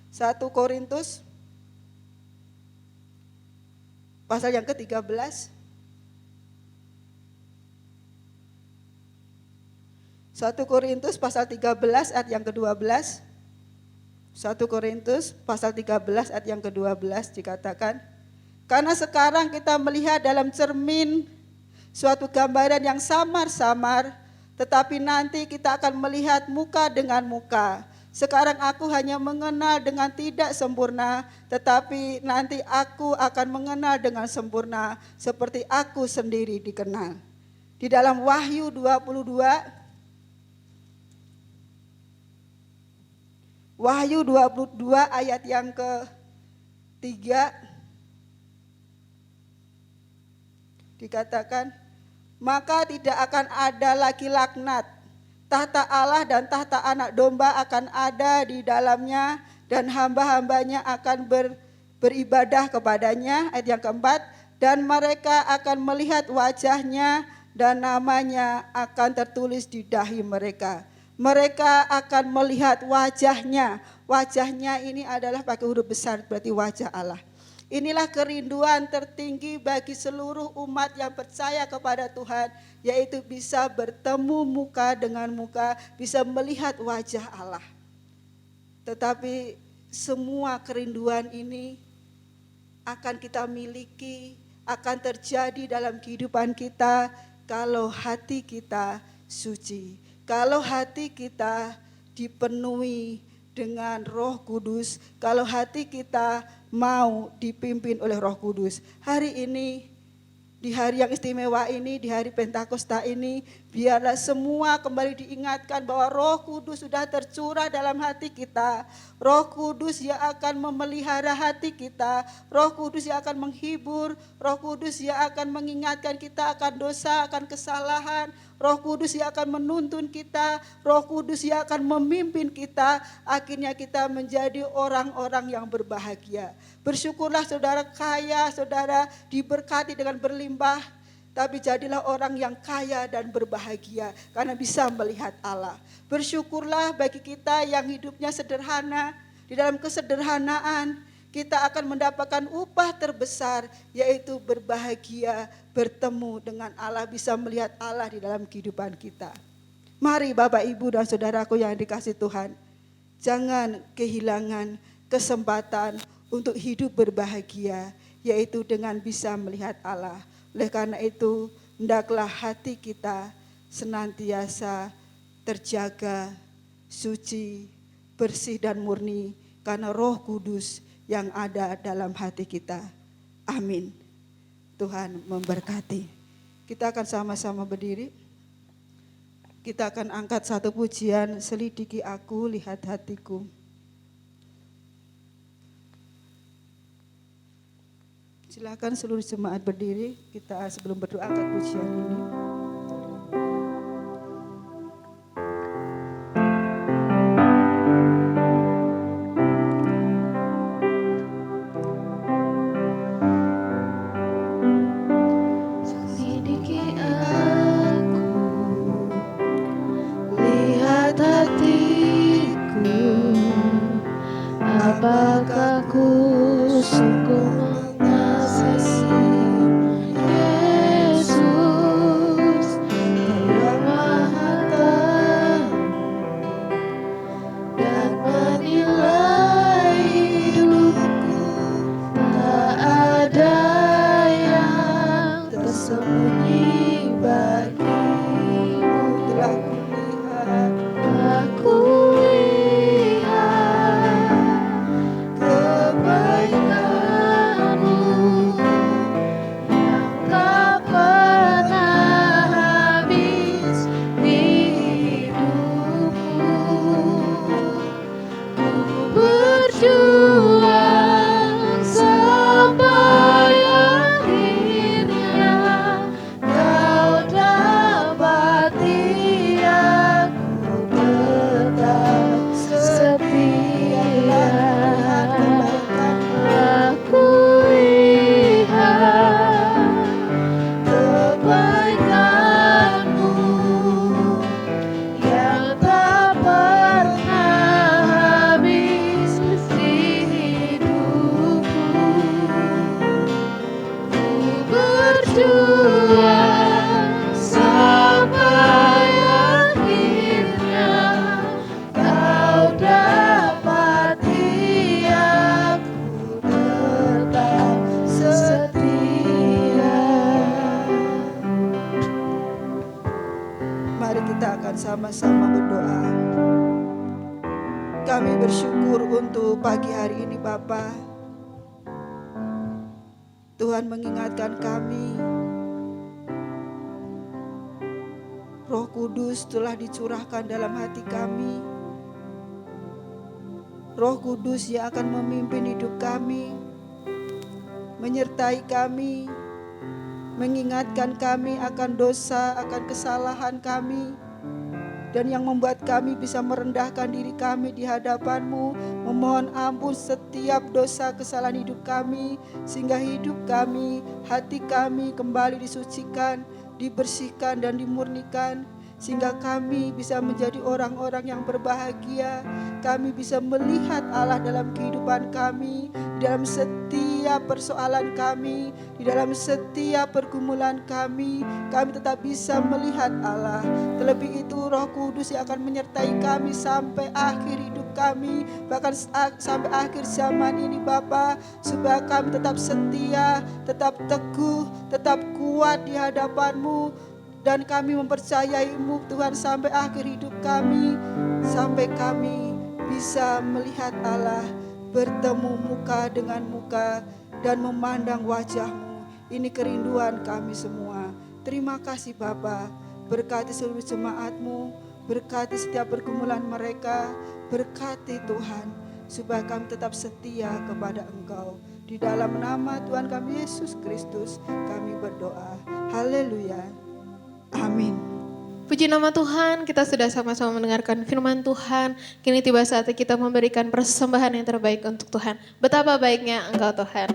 1 Korintus pasal yang ke-13. 1 Korintus pasal 13 ayat yang ke-12. 1 Korintus pasal 13 ayat yang ke-12 dikatakan, karena sekarang kita melihat dalam cermin suatu gambaran yang samar-samar, tetapi nanti kita akan melihat muka dengan muka. Sekarang aku hanya mengenal dengan tidak sempurna, tetapi nanti aku akan mengenal dengan sempurna seperti aku sendiri dikenal. Di dalam Wahyu 22 ayat yang ke-3 dikatakan, maka tidak akan ada lagi laknat. Tahta Allah dan tahta anak domba akan ada di dalamnya, dan hamba-hambanya akan beribadah kepadanya. Ayat yang keempat, dan mereka akan melihat wajahnya dan namanya akan tertulis di dahi mereka. Mereka akan melihat wajahnya. Wajahnya ini adalah pakai huruf besar, berarti wajah Allah. Inilah kerinduan tertinggi bagi seluruh umat yang percaya kepada Tuhan, yaitu bisa bertemu muka dengan muka, bisa melihat wajah Allah. Tetapi semua kerinduan ini akan kita miliki, akan terjadi dalam kehidupan kita kalau hati kita suci, kalau hati kita dipenuhi dengan Roh Kudus, kalau hati kita mau dipimpin oleh Roh Kudus. Hari ini, di hari yang istimewa ini, di hari Pentakosta ini, biarlah semua kembali diingatkan bahwa Roh Kudus sudah tercurah dalam hati kita. Roh Kudus yang akan memelihara hati kita, Roh Kudus yang akan menghibur, Roh Kudus yang akan mengingatkan kita akan dosa, akan kesalahan, Roh Kudus yang akan menuntun kita, Roh Kudus yang akan memimpin kita, akhirnya kita menjadi orang-orang yang berbahagia. Bersyukurlah saudara kaya, saudara diberkati dengan berlimpah, tapi jadilah orang yang kaya dan berbahagia karena bisa melihat Allah. Bersyukurlah bagi kita yang hidupnya sederhana, di dalam kesederhanaan kita akan mendapatkan upah terbesar, yaitu berbahagia, bertemu dengan Allah, bisa melihat Allah di dalam kehidupan kita. Mari Bapak, Ibu, dan saudaraku yang dikasihi Tuhan, jangan kehilangan kesempatan untuk hidup berbahagia, yaitu dengan bisa melihat Allah. Oleh karena itu, hendaklah hati kita senantiasa terjaga, suci, bersih dan murni, karena Roh Kudus yang ada dalam hati kita. Amin. Tuhan memberkati. Kita akan sama-sama berdiri. Kita akan angkat satu pujian, selidiki aku, lihat hatiku. Silakan seluruh jemaat berdiri. Kita sebelum berdoa angkat pujian ini. Apakah ku sungguh mengasihi Yesus, Kau Maha Tahu, dan menilai hidupku, tak ada yang tersembunyi bagimu. Telah kulihat, Aku sama-sama berdoa. Kami bersyukur untuk pagi hari ini Bapa. Tuhan mengingatkan kami, Roh Kudus telah dicurahkan dalam hati kami. Roh Kudus yang akan memimpin hidup kami, menyertai kami, mengingatkan kami akan dosa, akan kesalahan kami, dan yang membuat kami bisa merendahkan diri kami di hadapan-Mu, memohon ampun setiap dosa kesalahan hidup kami, sehingga hidup kami, hati kami kembali disucikan, dibersihkan dan dimurnikan, sehingga kami bisa menjadi orang-orang yang berbahagia. Kami bisa melihat Allah dalam kehidupan kami, di dalam setiap persoalan kami, di dalam setiap pergumulan kami tetap bisa melihat Allah. Terlebih itu Roh Kudus yang akan menyertai kami sampai akhir hidup kami, bahkan sampai akhir zaman ini Bapa, supaya kami tetap setia, tetap teguh, tetap kuat di hadapan-Mu, dan kami mempercayai-Mu Tuhan sampai akhir hidup kami, sampai kami bisa melihat Allah, bertemu muka dengan muka dan memandang wajah-Mu. Ini kerinduan kami semua. Terima kasih Bapa. Berkati seluruh jemaat-Mu, berkati setiap pergumulan mereka, berkati Tuhan, supaya kami tetap setia kepada Engkau. Di dalam nama Tuhan kami Yesus Kristus kami berdoa. Haleluya. Amin. Puji nama Tuhan, kita sudah sama-sama mendengarkan firman Tuhan. Kini tiba saatnya kita memberikan persembahan yang terbaik untuk Tuhan. Betapa baiknya Engkau Tuhan.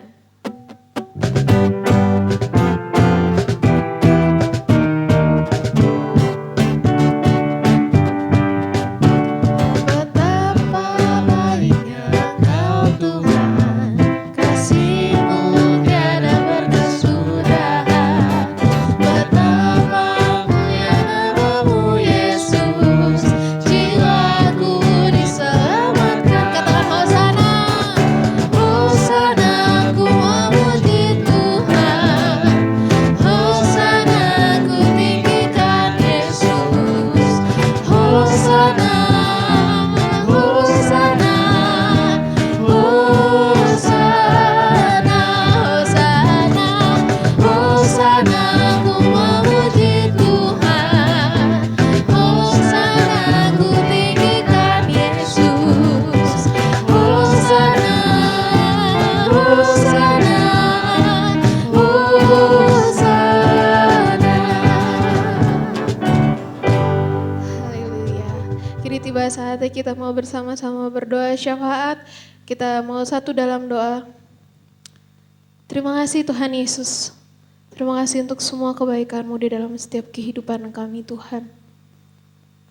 Saatnya kita mau bersama-sama berdoa syafaat. Kita mau satu dalam doa. Terima kasih Tuhan Yesus. Terima kasih untuk semua kebaikan-Mu di dalam setiap kehidupan kami Tuhan.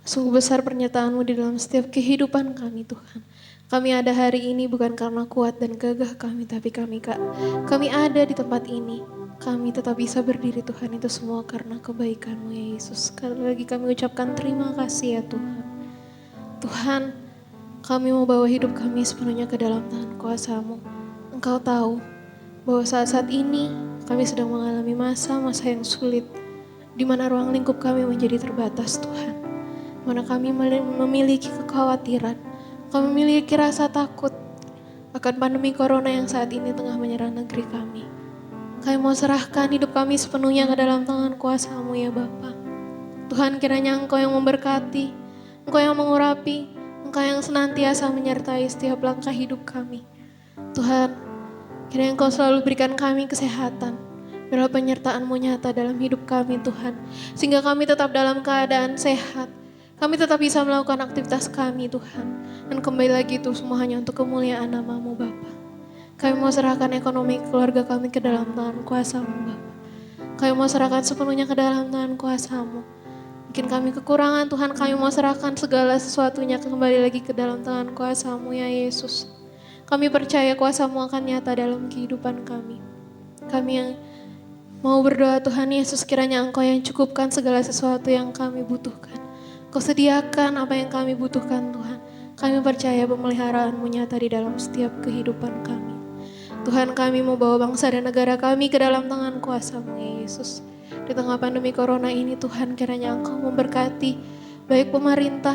Sungguh besar pernyataan-Mu di dalam setiap kehidupan kami Tuhan. Kami ada hari ini bukan karena kuat dan gagah kami, tapi kami ada di tempat ini. Kami tetap bisa berdiri Tuhan, itu semua karena kebaikan-Mu ya Yesus. Sekali lagi kami ucapkan terima kasih ya Tuhan. Tuhan, kami mau bawa hidup kami sepenuhnya ke dalam tangan kuasa-Mu. Engkau tahu bahwa saat-saat ini kami sedang mengalami masa-masa yang sulit, di mana ruang lingkup kami menjadi terbatas Tuhan. Di mana kami memiliki kekhawatiran, kami memiliki rasa takut akan pandemi corona yang saat ini tengah menyerang negeri kami. Kami mau serahkan hidup kami sepenuhnya ke dalam tangan kuasa-Mu ya Bapa. Tuhan, kiranya Engkau yang memberkati, Engkau yang mengurapi, Engkau yang senantiasa menyertai setiap langkah hidup kami. Tuhan, kiranya Engkau selalu berikan kami kesehatan, biarlah penyertaan-Mu nyata dalam hidup kami Tuhan, sehingga kami tetap dalam keadaan sehat, kami tetap bisa melakukan aktivitas kami Tuhan, dan kembali lagi itu semua hanya untuk kemuliaan nama-Mu Bapa. Kami mau serahkan ekonomi keluarga kami ke dalam tangan kuasa-Mu Bapa. Kami mau serahkan sepenuhnya ke dalam tangan kuasa-Mu. Mungkin kami kekurangan Tuhan, kami mau serahkan segala sesuatunya kembali lagi ke dalam tangan kuasa-Mu ya Yesus. Kami percaya kuasa-Mu akan nyata dalam kehidupan kami. Kami yang mau berdoa Tuhan Yesus, kiranya Engkau yang cukupkan segala sesuatu yang kami butuhkan. Kau sediakan apa yang kami butuhkan Tuhan. Kami percaya pemeliharaan-Mu nyata di dalam setiap kehidupan kami. Tuhan, kami mau bawa bangsa dan negara kami ke dalam tangan kuasa-Mu ya Yesus. Di tengah pandemi corona ini Tuhan, kiranya Engkau memberkati baik pemerintah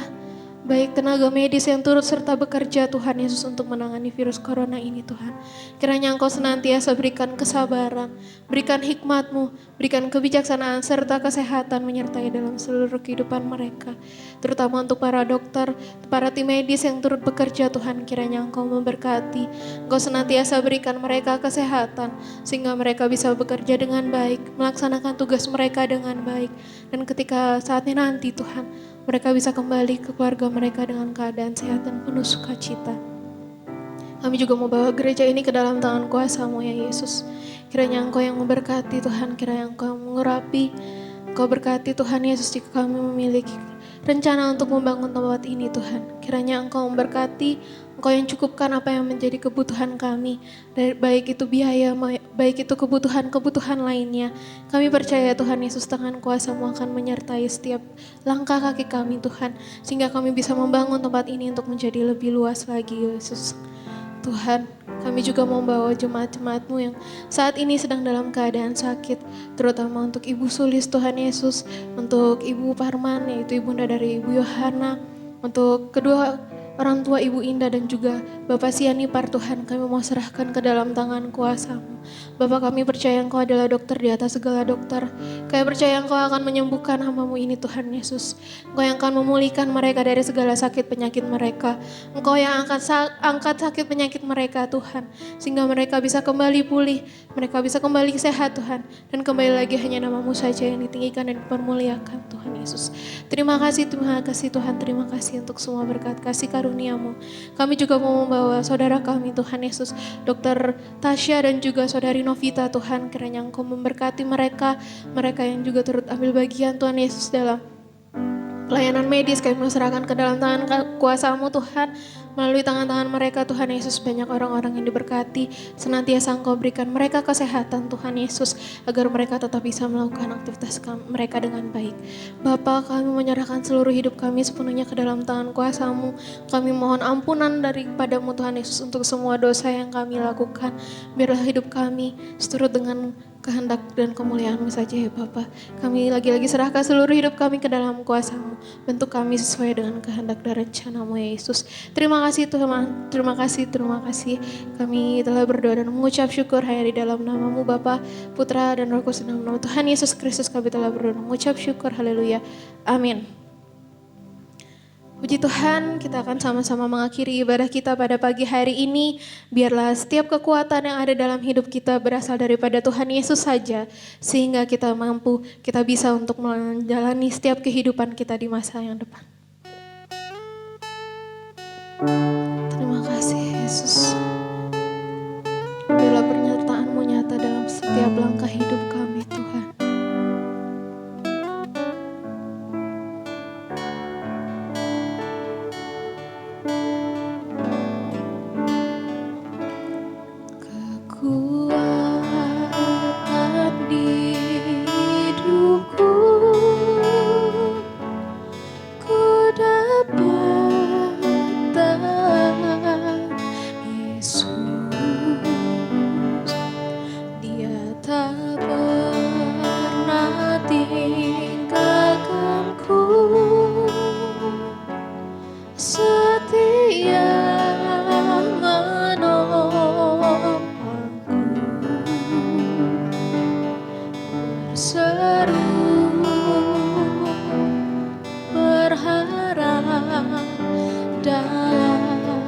baik tenaga medis yang turut serta bekerja Tuhan Yesus untuk menangani virus corona ini Tuhan. Kiranya Engkau senantiasa berikan kesabaran, berikan hikmat-Mu, berikan kebijaksanaan serta kesehatan menyertai dalam seluruh kehidupan mereka. Terutama untuk para dokter, para tim medis yang turut bekerja Tuhan, kiranya Engkau memberkati. Engkau senantiasa berikan mereka kesehatan sehingga mereka bisa bekerja dengan baik, melaksanakan tugas mereka dengan baik. Dan ketika saatnya nanti Tuhan, mereka bisa kembali ke keluarga mereka dengan keadaan sehat dan penuh sukacita. Kami juga mau bawa gereja ini ke dalam tangan kuasa-Mu ya Yesus. Kiranya Engkau yang memberkati Tuhan, kiranya Engkau yang mengurapi. Engkau berkati Tuhan Yesus jika kami memiliki rencana untuk membangun tempat ini Tuhan. Kiranya Engkau memberkati, Engkau yang cukupkan apa yang menjadi kebutuhan kami, baik itu biaya, baik itu kebutuhan-kebutuhan lainnya. Kami percaya Tuhan Yesus, tangan kuasa-Mu akan menyertai setiap langkah kaki kami Tuhan, sehingga kami bisa membangun tempat ini untuk menjadi lebih luas lagi Yesus. Tuhan, kami juga membawa jemaat-jemaat-Mu yang saat ini sedang dalam keadaan sakit, terutama untuk Ibu Sulis Tuhan Yesus, untuk Ibu Parman, yaitu ibunda dari Ibu Yohana, untuk kedua orang tua Ibu Indah dan juga Bapak Sianipar Tuhan, kami mau serahkan ke dalam tangan kuasa-Mu. Bapak, kami percaya Engkau adalah dokter di atas segala dokter. Kami percaya Engkau akan menyembuhkan hamba-Mu ini Tuhan Yesus. Engkau yang akan memulihkan mereka dari segala sakit penyakit mereka. Engkau yang akan angkat sakit penyakit mereka Tuhan, sehingga mereka bisa kembali pulih, mereka bisa kembali sehat Tuhan. Dan kembali lagi hanya nama-Mu saja yang ditinggikan dan dipermuliakan Tuhan Yesus. Terima kasih Tuhan, terima kasih untuk semua berkat kasih karunia-Mu. Kami juga mau membawa saudara kami Tuhan Yesus, Dr. Tasya dan juga saudari Novita Tuhan, kiranya Engkau memberkati mereka yang juga turut ambil bagian Tuhan Yesus dalam pelayanan medis. Kami serahkan ke dalam tangan kuasa-Mu Tuhan. Melalui tangan-tangan mereka Tuhan Yesus, banyak orang-orang yang diberkati. Senantiasa Engkau berikan mereka kesehatan Tuhan Yesus, agar mereka tetap bisa melakukan aktivitas mereka dengan baik. Bapa, kami menyerahkan seluruh hidup kami sepenuhnya ke dalam tangan kuasa-Mu. Kami mohon ampunan daripada-Mu Tuhan Yesus untuk semua dosa yang kami lakukan. Biarlah hidup kami seturut dengan kehendak dan kemuliaan-Mu saja ya Bapa. Kami lagi-lagi serahkan seluruh hidup kami ke dalam kuasa-Mu. Bentuk kami sesuai dengan kehendak dan rencana-Mu ya Yesus. Terima kasih Tuhan, terima kasih. Kami telah berdoa dan mengucap syukur hanya di dalam nama-Mu Bapa, Putra dan Roh Kudus, dalam nama Tuhan Yesus Kristus kami telah berdoa dan mengucap syukur. Haleluya. Amin. Puji Tuhan, kita akan sama-sama mengakhiri ibadah kita pada pagi hari ini. Biarlah setiap kekuatan yang ada dalam hidup kita berasal daripada Tuhan Yesus saja, sehingga kita bisa untuk menjalani setiap kehidupan kita di masa yang depan. Terima kasih Yesus. Biarlah penyertaan-Mu nyata dalam setiap langkah hidup kami Tuhan. Kekuatan di hidupku, ku dapatkan Yesus. Dia tak pernah tinggalkanku, setia menopangku, berseru berharap dalam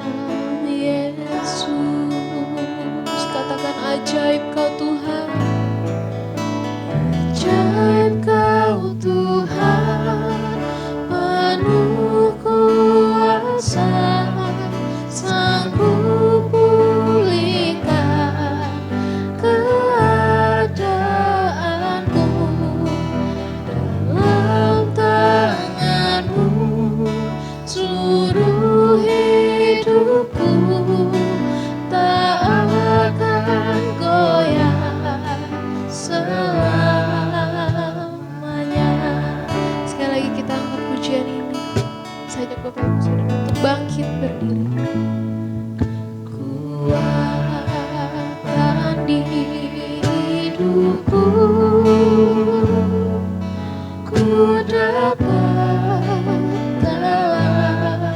Yesus. Katakan ajaib Kau Tuhan, ajaib Kau Tuhan, penuh kuasa, sanggup pulihkan keadaanku, dalam tangan-Mu seluruh hidupku tak akan goyah selamanya. Sekali lagi kita angkat pujian ini. Saya ajak Bapak Ibu Saudara untuk bangkit berdiri. Kuatkan di hidupku, ku dapat dalam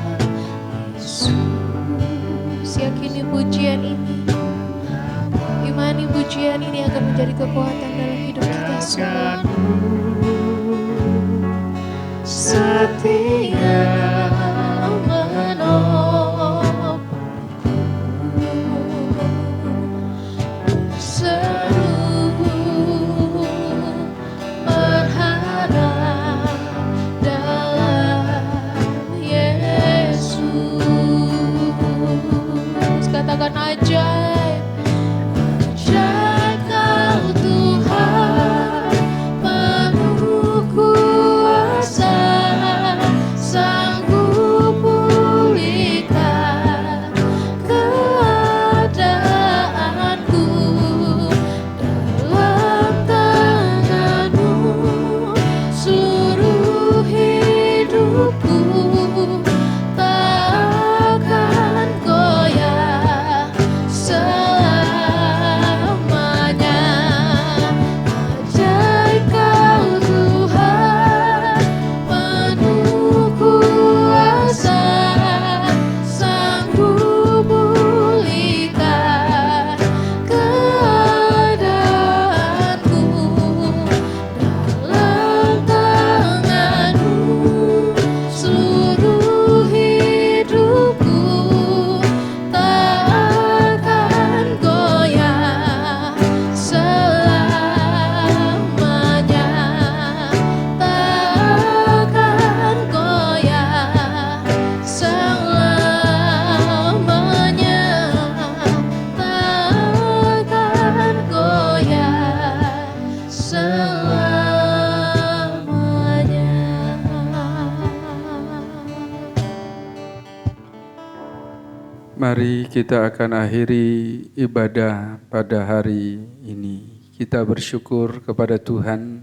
Mari kita akan akhiri ibadah pada hari ini. Kita bersyukur kepada Tuhan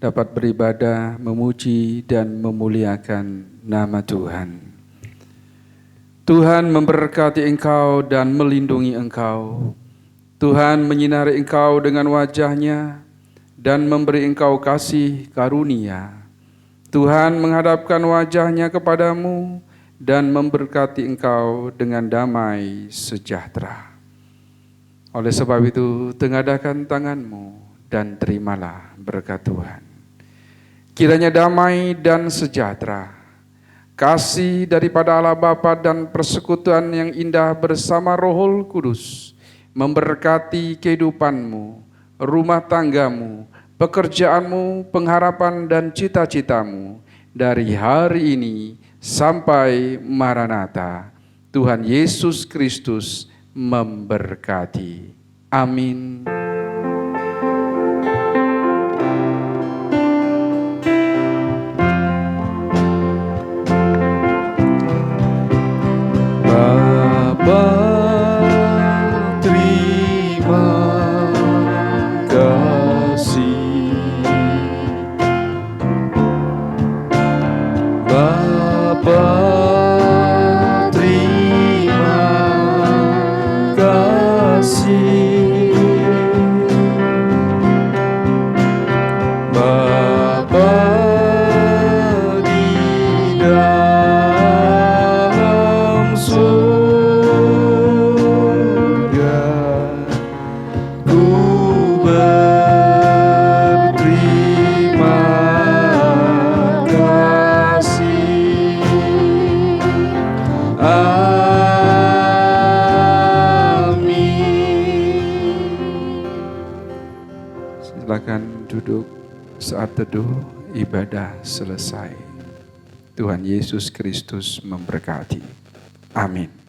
dapat beribadah, memuji dan memuliakan nama Tuhan. Tuhan memberkati engkau dan melindungi engkau. Tuhan menyinari engkau dengan wajah-Nya dan memberi engkau kasih karunia. Tuhan menghadapkan wajah-Nya kepadamu dan memberkati engkau dengan damai sejahtera. Oleh sebab itu, tengadakan tanganmu dan terimalah berkat Tuhan. Kiranya damai dan sejahtera, kasih daripada Allah Bapa dan persekutuan yang indah bersama Roh Kudus memberkati kehidupanmu, rumah tanggamu, pekerjaanmu, pengharapan dan cita-citamu dari hari ini sampai Maranatha. Tuhan Yesus Kristus memberkati. Amin. Bapa, terima kasih. Bapa, terima kasih. Bapa di dalam surga, ku berterima kasih. Silakan duduk. Saat teduh ibadah selesai. Tuhan Yesus Kristus memberkati. Amin.